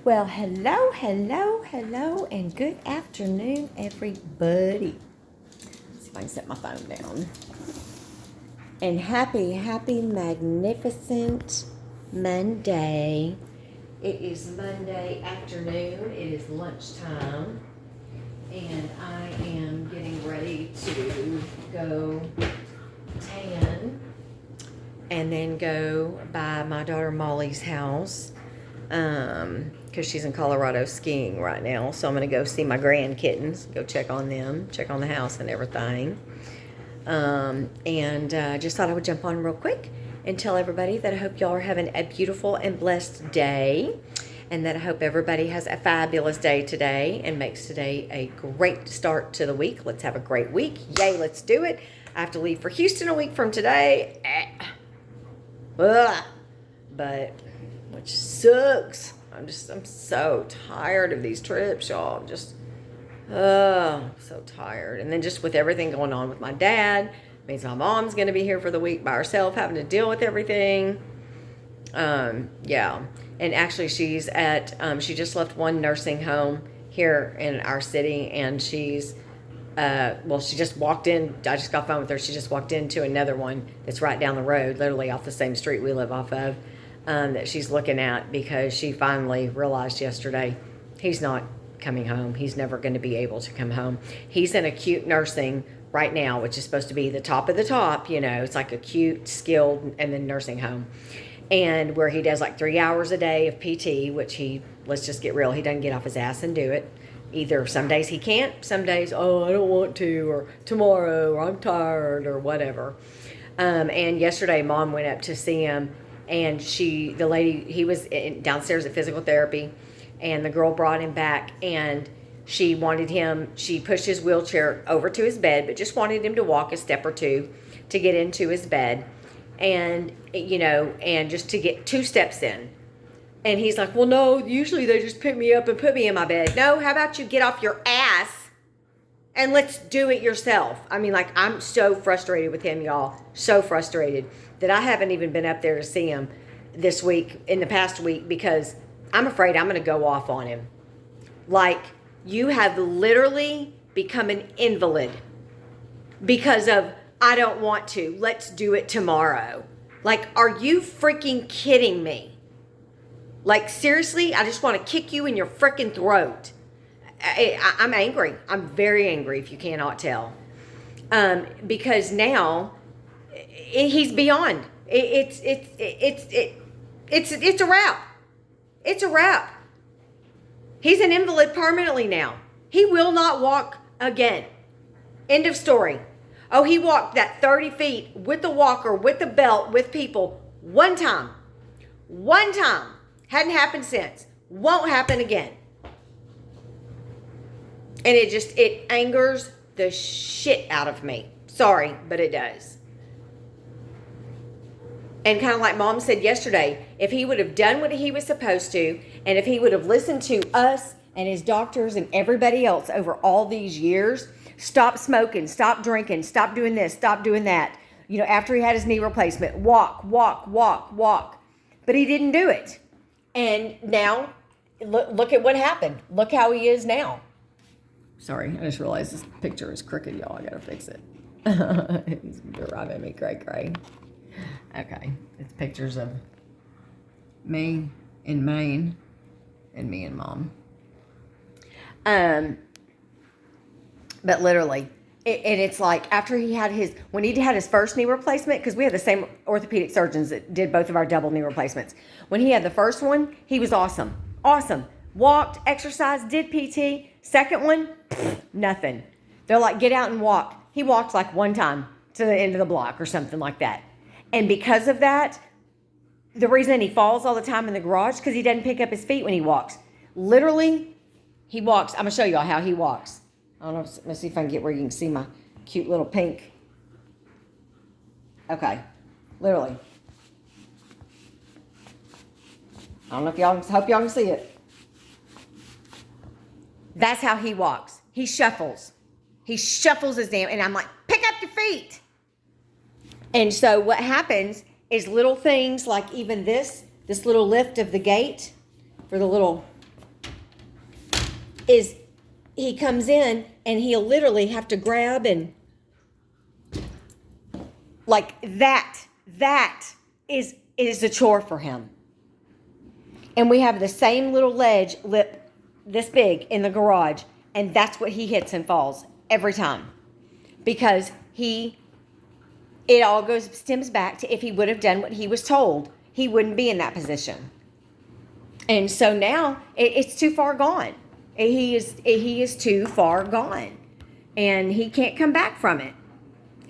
Well, hello, and good afternoon, everybody. Let's see if I can set my phone down. And happy, magnificent Monday. It is Monday afternoon. It is lunchtime. And I am getting ready to go tan and then go by my daughter Molly's house. Because she's in Colorado skiing right now. So I'm going to go see my grandkittens, go check on them, check on the house and everything. Just thought I would jump on real quick and tell everybody that I hope y'all are having a beautiful and blessed day. And that I hope everybody has a fabulous day today and makes today a great start to the week. Let's have a great week. Yay, let's do it. I have to leave for Houston a week from today. But which sucks. I'm so tired of these trips, y'all. I'm just, so tired. And then just with everything going on with my dad, means my mom's going to be here for the week by herself, having to deal with everything. Yeah. And actually she's at, she just left one nursing home here in our city, and she's, she just walked in. I just got phone with her. She just walked into another one that's right down the road, literally off the same street we live off of. That she's looking at because she finally realized yesterday he's not coming home. He's never going to be able to come home. He's in acute nursing right now, which is supposed to be the top of the top. You know, it's like acute, skilled, and then nursing home. And where he does like 3 hours a day of PT, which let's just get real, he doesn't get off his ass and do it. Either some days he can't, some days, I don't want to, or tomorrow, or I'm tired, or whatever. And yesterday, Mom went up to see him. And he was downstairs at physical therapy, and the girl brought him back, and she pushed his wheelchair over to his bed, but just wanted him to walk a step or two to get into his bed, and just to get 2 steps in. And he's like, well, no, usually they just pick me up and put me in my bed. No, how about you get off your ass and let's do it yourself? I mean, like, I'm so frustrated with him, y'all. So frustrated that I haven't even been up there to see him this week, in the past week, because I'm afraid I'm going to go off on him. Like, you have literally become an invalid because of, I don't want to. Let's do it tomorrow. Like, are you freaking kidding me? Like, seriously, I just want to kick you in your freaking throat. I'm angry. I'm very angry, if you cannot tell. Because now he's beyond. It's a wrap. It's a wrap. He's an invalid permanently now. He will not walk again. End of story. Oh, he walked that 30 feet with the walker, with the belt, with people one time. One time. Hadn't happened since. Won't happen again. And it angers the shit out of me. Sorry, but it does. And kind of like Mom said yesterday, if he would have done what he was supposed to, and if he would have listened to us and his doctors and everybody else over all these years, stop smoking, stop drinking, stop doing this, stop doing that. You know, after he had his knee replacement, walk. But he didn't do it. And now, look at what happened. Look how he is now. Sorry, I just realized this picture is crooked, y'all. I gotta fix it. It's driving me cray. Okay, it's pictures of me in Maine and me and Mom. But literally, it's like after when he had his first knee replacement, because we had the same orthopedic surgeons that did both of our double knee replacements. When he had the first one, he was awesome. Walked, exercised, did PT. Second one, nothing. They're like, get out and walk. He walked like one time to the end of the block or something like that. And because of that, the reason he falls all the time in the garage, because he doesn't pick up his feet when he walks. Literally, he walks. I'm going to show y'all how he walks. I don't know. Let's see if I can get where you can see my cute little pink. Okay. Literally. I don't know if hope y'all can see it. That's how he walks. He shuffles. He shuffles his damn, and I'm like, pick up your feet. And so what happens is little things like even this little lift of the gate for the little is he comes in and he'll literally have to grab and like that is a chore for him. And we have the same little ledge lip this big in the garage, and that's what he hits and falls every time. Because it all stems back to if he would have done what he was told, he wouldn't be in that position. And so now it's too far gone. He is too far gone, and he can't come back from it.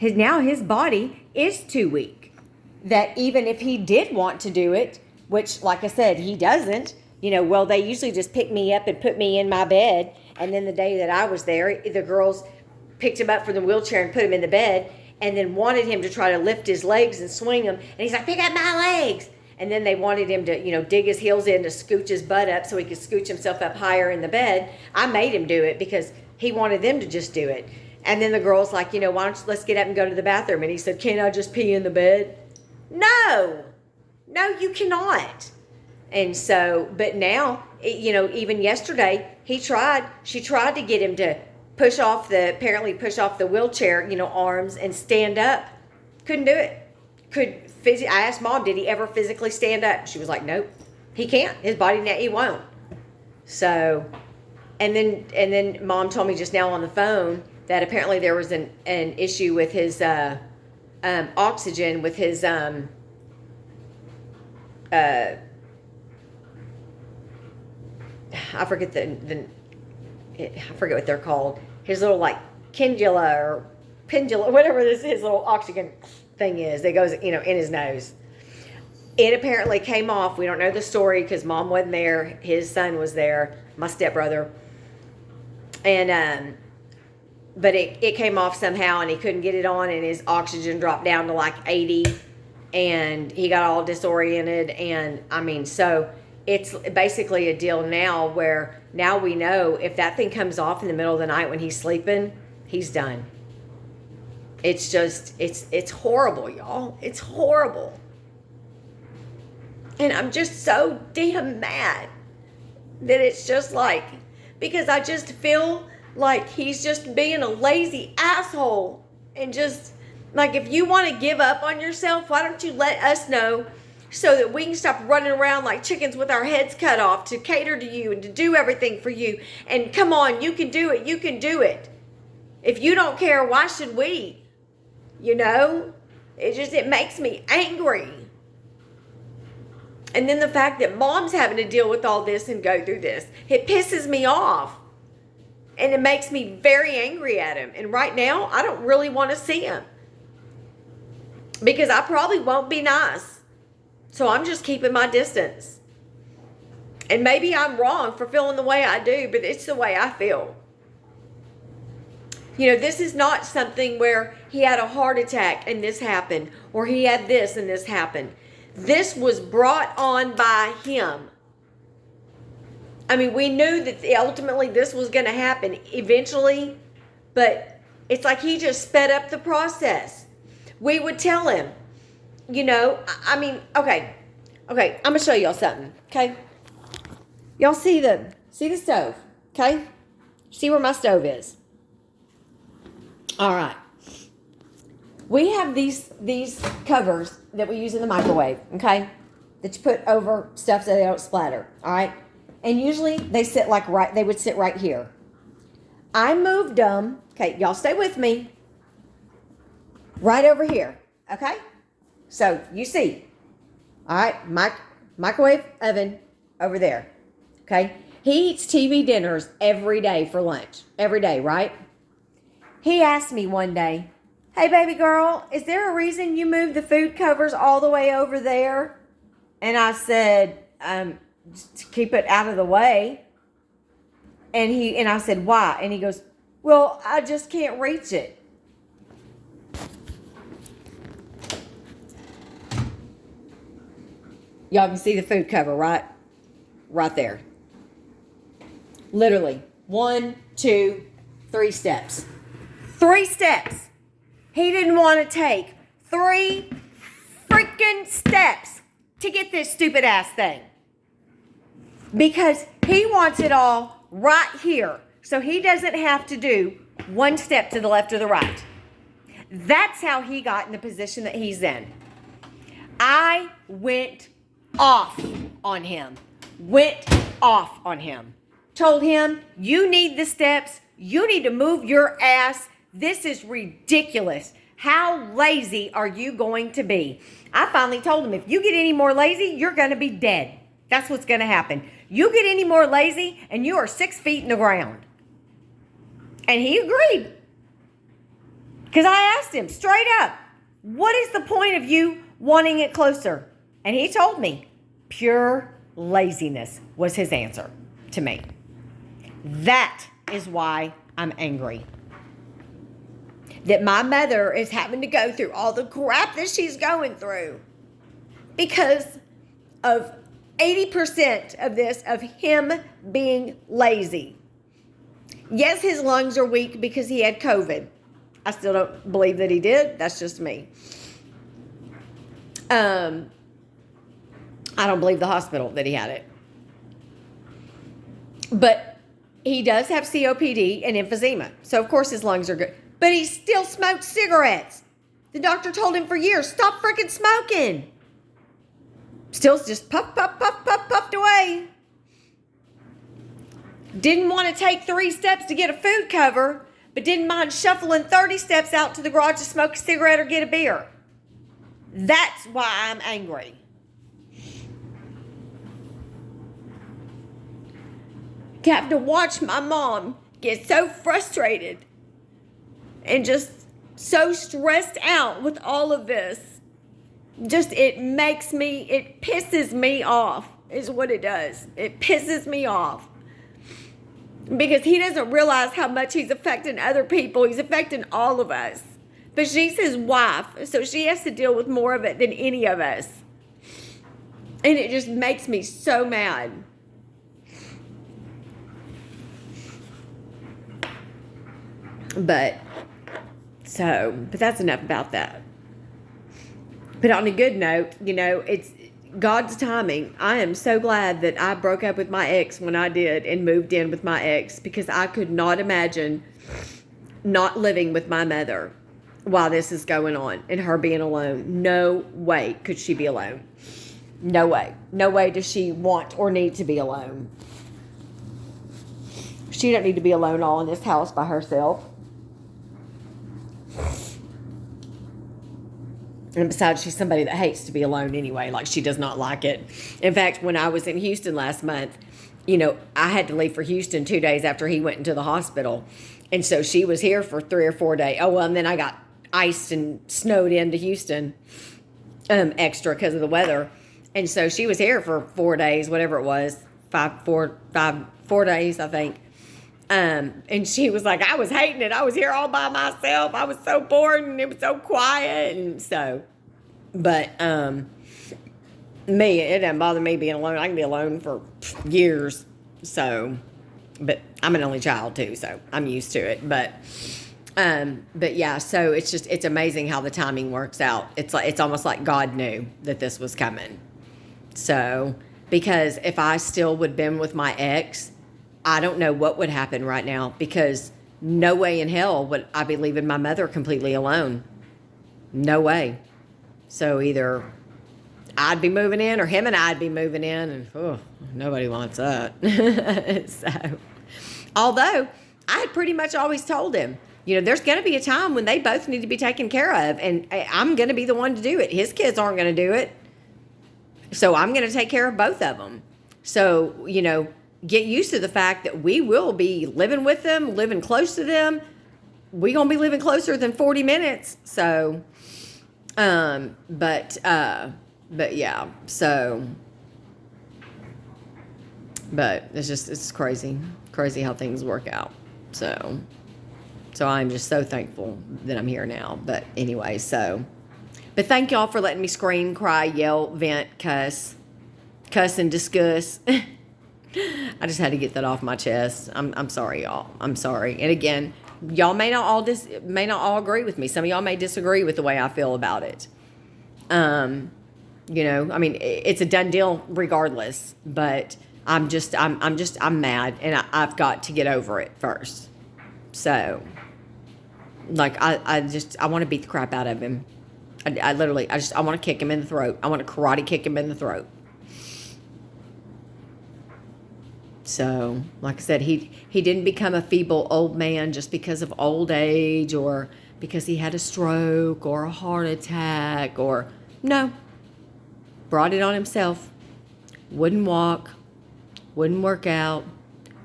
Now his body is too weak that even if he did want to do it, which, like I said, he doesn't. Well, they usually just pick me up and put me in my bed, and then the day that I was there, the girls picked him up from the wheelchair and put him in the bed, and then wanted him to try to lift his legs and swing them, and he's like, "Pick up my legs." And then they wanted him to, dig his heels in to scooch his butt up so he could scooch himself up higher in the bed. I made him do it because he wanted them to just do it. And then the girl's like, why don't let's get up and go to the bathroom. And he said, "Can't I just pee in the bed?" No, you cannot. And so, but now, even yesterday, she tried to get him to push off the wheelchair, arms and stand up. Couldn't do it. I asked Mom, did he ever physically stand up? She was like, nope, he can't. His body, he won't. So, and then Mom told me just now on the phone that apparently there was an issue with his oxygen, with his I forget I forget what they're called. His little like pendula or pendula, whatever his little oxygen thing is that goes, in his nose. It apparently came off. We don't know the story because Mom wasn't there. His son was there, my stepbrother. And, but it came off somehow and he couldn't get it on and his oxygen dropped down to like 80 and he got all disoriented. And so it's basically a deal now where now we know if that thing comes off in the middle of the night when he's sleeping, he's done. It's just, it's horrible, y'all. It's horrible. And I'm just so damn mad that it's just like, because I just feel like he's just being a lazy asshole. And just, like, if you want to give up on yourself, why don't you let us know so that we can stop running around like chickens with our heads cut off to cater to you and to do everything for you. And come on, you can do it. You can do it. If you don't care, why should we? It makes me angry. And then the fact that Mom's having to deal with all this and go through this, it pisses me off. And it makes me very angry at him. And right now, I don't really want to see him. Because I probably won't be nice. So I'm just keeping my distance. And maybe I'm wrong for feeling the way I do, but it's the way I feel. This is not something where he had a heart attack and this happened, or he had this and this happened. This was brought on by him. We knew that ultimately this was going to happen eventually, but it's like he just sped up the process. We would tell him, okay, I'm going to show y'all something, okay? Y'all see the stove, okay? See where my stove is. All right. We have these covers that we use in the microwave, okay? That you put over stuff so they don't splatter, all right? And usually they would sit right here. I moved them, okay, y'all stay with me, right over here, okay? So you see, all right, microwave oven over there, okay? He eats TV dinners every day for lunch, every day, right? He asked me one day, "Hey, baby girl, is there a reason you moved the food covers all the way over there?" And I said, just to keep it out of the way. And I said, "Why?" And he goes, "Well, I just can't reach it." Y'all can see the food cover, right? Right there. Literally 1, 2, 3 steps. 3 steps. He didn't want to take 3 freaking steps to get this stupid ass thing. Because he wants it all right here so he doesn't have to do one step to the left or the right. That's how he got in the position that he's in. I went off on him. Told him, you need the steps. You need to move your ass. This is ridiculous. How lazy are you going to be? I finally told him, if you get any more lazy, you're going to be dead. That's what's going to happen. You get any more lazy and you are 6 feet in the ground. And he agreed. Because I asked him straight up, what is the point of you wanting it closer? And he told me, pure laziness was his answer to me. That is why I'm angry. That my mother is having to go through all the crap that she's going through because of 80% of this, of him being lazy. Yes, his lungs are weak because he had COVID. I still don't believe that he did. That's just me. I don't believe the hospital that he had it. But he does have COPD and emphysema. So, of course, his lungs are good. But he still smoked cigarettes. The doctor told him for years, stop freaking smoking. Still just puffed away. Didn't want to take 3 steps to get a food cover, but didn't mind shuffling 30 steps out to the garage to smoke a cigarette or get a beer. That's why I'm angry. To have to watch my mom get so frustrated and just so stressed out with all of this. Just, it pisses me off, is what it does. It pisses me off. Because he doesn't realize how much he's affecting other people. He's affecting all of us. But she's his wife, so she has to deal with more of it than any of us. And it just makes me so mad. But that's enough about that. But on a good note, it's God's timing. I am so glad that I broke up with my ex when I did and moved in with my ex, because I could not imagine not living with my mother while this is going on and her being alone. No way could she be alone. No way. No way does she want or need to be alone. She don't need to be alone all in this house by herself. And besides, she's somebody that hates to be alone anyway. Like, she does not like it. In fact, when I was in Houston last month, I had to leave for Houston 2 days after he went into the hospital. And so she was here for 3 or 4 days. Oh, well, and then I got iced and snowed into Houston extra because of the weather. And so she was here for 4 days, whatever it was, 4 days, I think. And she was like, I was hating it. I was here all by myself. I was so bored and it was so quiet. And so, but, it doesn't bother me being alone. I can be alone for years. So, but I'm an only child too, so I'm used to it. But yeah, so it's amazing how the timing works out. It's almost like God knew that this was coming. So, because if I still would have been with my ex, I don't know what would happen right now, because no way in hell would I be leaving my mother completely alone. No way. So either I'd be moving in or him and I'd be moving in, and nobody wants that. So, although I had pretty much always told him, there's going to be a time when they both need to be taken care of, and I'm going to be the one to do it. His kids aren't going to do it. So I'm going to take care of both of them. So, get used to the fact that we will be living with them, living close to them. We're going to be living closer than 40 minutes. So, but yeah, so, but it's crazy how things work out. So I'm just so thankful that I'm here now. But anyway, but thank y'all for letting me scream, cry, yell, vent, cuss and discuss. I just had to get that off my chest. I'm sorry, y'all. I'm sorry. And again, y'all may not all agree with me. Some of y'all may disagree with the way I feel about it. It's a done deal regardless. But I'm mad, and I've got to get over it first. So, like, I want to beat the crap out of him. I literally, I want to kick him in the throat. I want to karate kick him in the throat. So, like I said, he didn't become a feeble old man just because of old age or because he had a stroke or a heart attack or, no. Brought it on himself. Wouldn't walk. Wouldn't work out.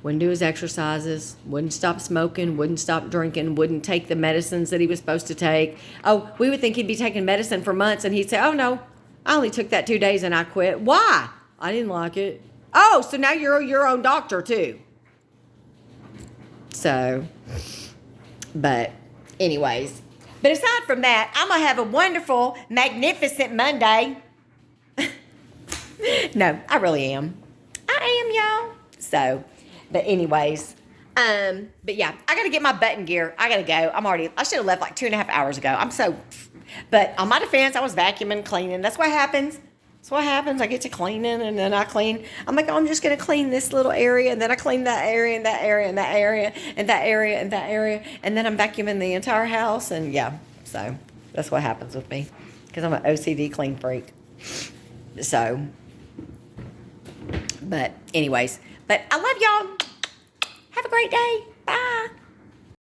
Wouldn't do his exercises. Wouldn't stop smoking. Wouldn't stop drinking. Wouldn't take the medicines that he was supposed to take. Oh, we would think he'd be taking medicine for months, and he'd say, oh, no, I only took that 2 days and I quit. Why? I didn't like it. Oh, so now you're your own doctor, too. So, but anyways. But aside from that, I'm going to have a wonderful, magnificent Monday. No, I really am. I am, y'all. So, but anyways, but yeah, I got to get my button gear. I got to go. I should have left like 2.5 hours ago. But on my defense, I was vacuuming, cleaning. That's what happens. That's what happens. I get to cleaning, and then I clean. I'm like, oh, I'm just going to clean this little area, and then I clean that area, and that area, and that area, and that area, and that area, and then I'm vacuuming the entire house, and yeah, so that's what happens with me, because I'm an OCD clean freak. So, but anyways, but I love y'all. Have a great day.